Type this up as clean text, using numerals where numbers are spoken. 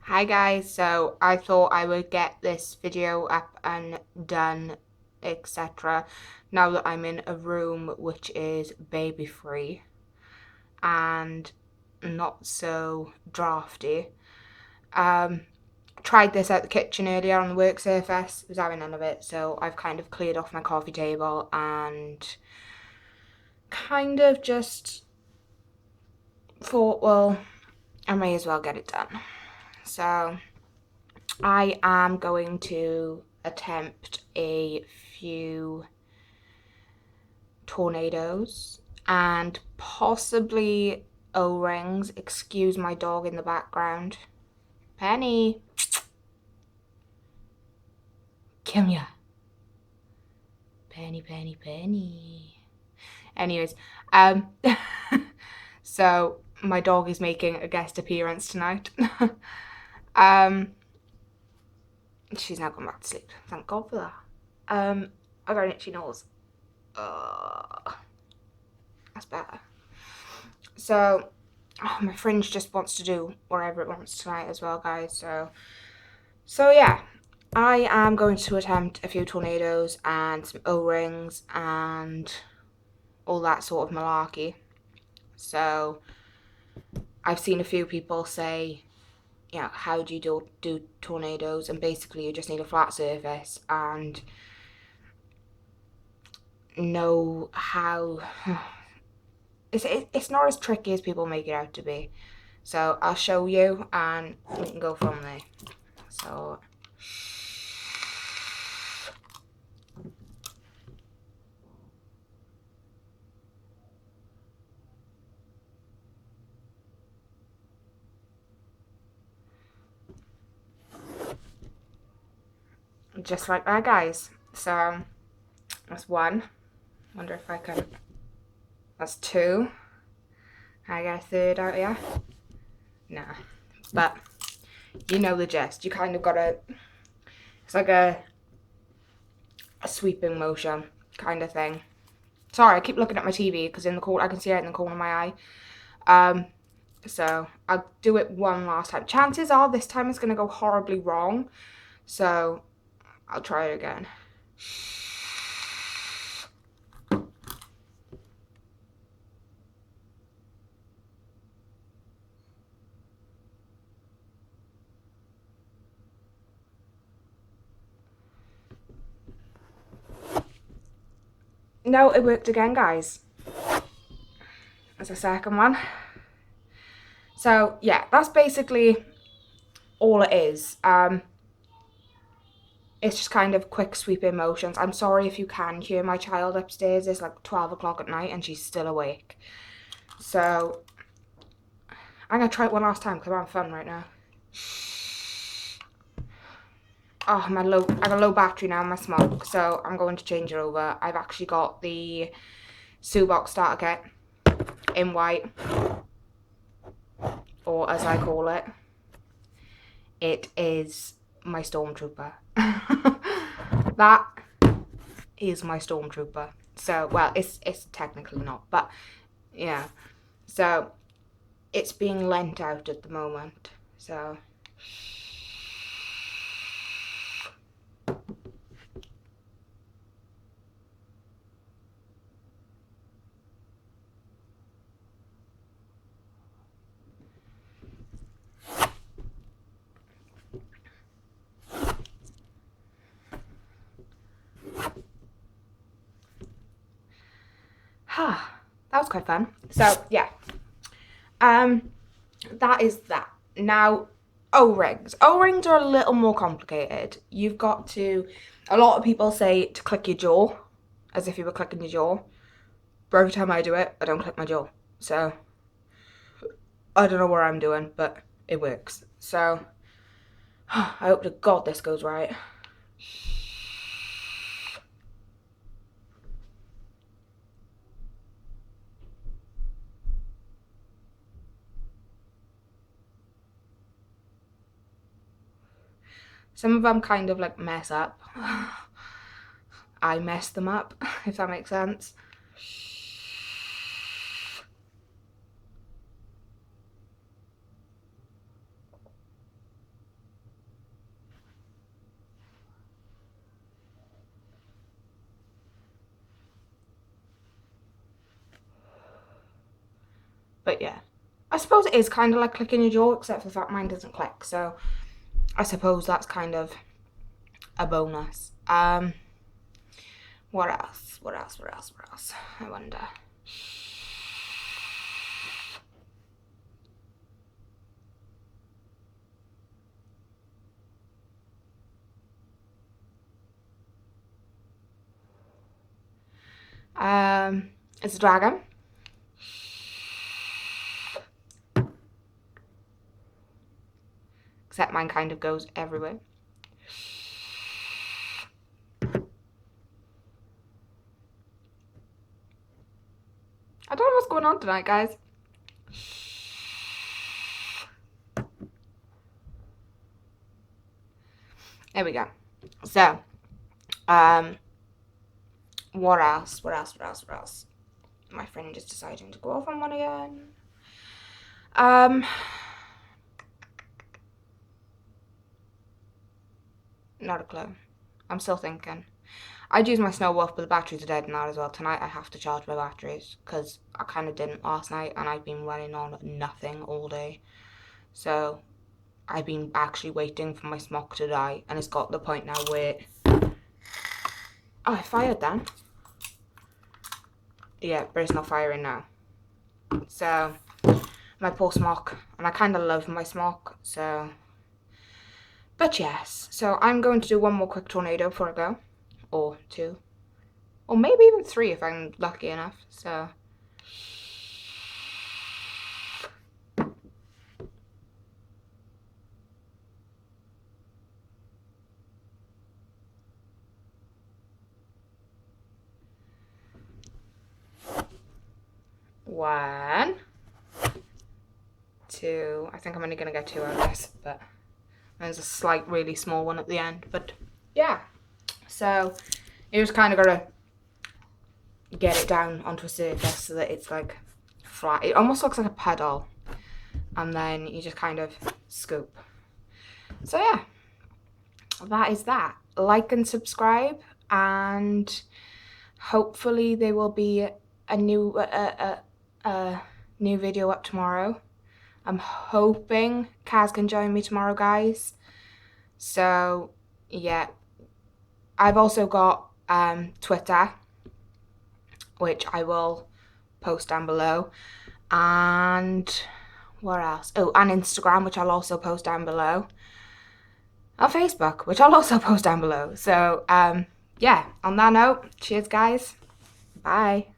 Hi guys, so I thought I would get this video up and done, etc. now that I'm in a room which is baby free and not so drafty. Tried this at the kitchen earlier on the work surface, was having none of it, so I've kind of cleared off my coffee table and kind of just thought, well, I may as well get it done. So I am going to attempt a few tornadoes and possibly O-rings. Excuse my dog in the background. Penny. Come here. Penny, Penny, Penny. Anyways, so my dog is making a guest appearance tonight. She's now gone back to sleep. Thank God for that. I got an itchy nose. That's better. So, my fringe just wants to do whatever it wants tonight as well, guys. So yeah, I am going to attempt a few tornadoes and some O-rings and all that sort of malarkey. So, I've seen a few people say, you know, how do you do tornadoes? And basically, you just need a flat surface and know how. It's not as tricky as people make it out to be. So I'll show you and we can go from there. So just like that, guys. So that's one. Wonder if I can. That's two. I get a third out here. Nah. But you know the gist. You kind of gotta. It's like a sweeping motion kind of thing. Sorry, I keep looking at my TV because in the corner I can see it in the corner of my eye. So I'll do it one last time. Chances are this time it's gonna go horribly wrong. So I'll try it again. No, it worked again, guys. That's the second one. So yeah, that's basically all it is. It's just kind of quick sweeping motions. I'm sorry if you can hear my child upstairs. It's like 12 o'clock at night and she's still awake. So I'm gonna try it one last time because I'm having fun right now. Oh, I got a low battery now in my smoke, so I'm going to change it over. I've actually got the Box starter kit in white, or as I call it, it is my Stormtrooper. That is my Stormtrooper. So, well, it's technically not, but yeah. So, it's being lent out at the moment. So, that was quite fun. So, yeah. That is that. Now, O-rings. O-rings are a little more complicated. You've got to, a lot of people say to click your jaw, as if you were clicking your jaw. But every time I do it, I don't click my jaw. So, I don't know what I'm doing, but it works. So, I hope to God this goes right. Some of them kind of like mess up. I mess them up, if that makes sense. But yeah, I suppose it is kind of like clicking your jaw, except for the fact mine doesn't click. So I suppose that's kind of a bonus. What else? What else? What else? What else? I wonder. It's a dragon. Except mine kind of goes everywhere. I don't know what's going on tonight, guys. There we go. So, what else? What else? What else? What else? My friend is deciding to go off on one again. Not a clue. I'm still thinking. I'd use my Snow Wolf, but the batteries are dead in that as well. Tonight I have to charge my batteries because I kind of didn't last night and I've been running on nothing all day. So I've been actually waiting for my smock to die, and it's got to the point now where... Oh, I fired then. Yeah, but it's not firing now. So, my poor smock, and I kind of love my smock, so... But yes, so I'm going to do one more quick tornado before I go. Or two. Or maybe even three if I'm lucky enough, so... One, two. I think I'm only going to get two out of this, but there's a slight, really small one at the end. But yeah, so you just kind of got to get it down onto a surface so that it's like flat. It almost looks like a pedal, and then you just kind of scoop. So yeah, that is that. Like and subscribe, and hopefully there will be a new new video up tomorrow. I'm hoping Kaz can join me tomorrow, guys. So yeah, I've also got Twitter, which I will post down below, and what else? Oh, and Instagram, which I'll also post down below, and Facebook, which I'll also post down below. So yeah, on that note, cheers guys, bye.